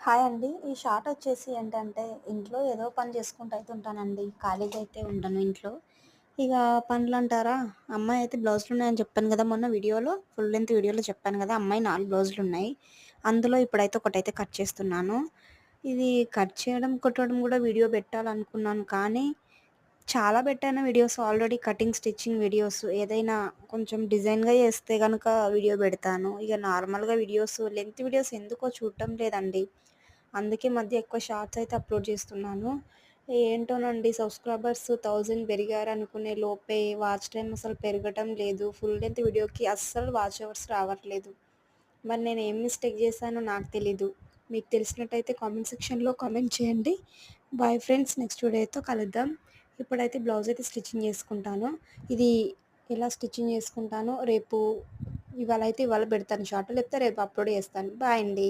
Hi అండి. ఈ short వచ్చేసి ఏంటంటే, ఇంట్లో ఏదో పని చేసుకుంటూ అయితే ఉంటానండి. ఖాళీగా అయితే ఉండను ఇంట్లో. ఇక పనులంటారా, అమ్మాయి అయితే బ్లౌజులున్నాయని చెప్పాను గదా! మొన్న వీడియోలో, ఫుల్ లెంత్ వీడియోలో చెప్పాను గదా! అమ్మాయి 4 బ్లౌజులున్నాయి. అందులో ఇప్పుడైతే ఒకటైతే కట్ చేస్తున్నాను. ఇది కట్ చేయడం, కుట్టడం గూడా వీడియో పెట్టాలనుకున్నాను. కానీ, చాలా పెట్టాను videos already cutting, stitching videos. ఏదైనా కొంచెం డిజైన్‌గా చేస్తే గనక వీడియో పెడతాను. ఇక నార్మల్‌గా వీడియోస్, లెంత్ వీడియోస్ ఎందుకో చూడటం లేదండి. అందుకే మధ్య ఎక్కువ షార్ట్స్ అయితే అప్‌లోడ్ చేస్తున్నాను. ఏంటోనండి, సబ్‌స్క్రైబర్స్ 1000 పెరిగారనుకునే లోపే వాచ్ టైమ్ అసలు పెరగటం లేదు. ఫుల్ లెంత్ వీడియోకి అస్సలు వాచ్ అవర్స్ రావట్లేదు. మరి నేను ఏం మిస్టేక్ చేశానో నాకు తెలీదు. మీకు తెలిసినట్టయితే కామెంట్ సెక్షన్‌లో కామెంట్ చేయండి. Bye friends. నెక్స్ట్ వీడియోతో కలుద్దాం. ఇప్పుడైతే బ్లౌజ్ అయితే స్టిచ్చింగ్ చేసుకుంటాను. ఇది ఎలా స్టిచ్చింగ్ చేసుకుంటానో రేపు, ఇవాళ పెడతాను షార్ట్, లేకపోతే రేపు అప్‌లోడ్ చేస్తాను. బాయ్ అండి.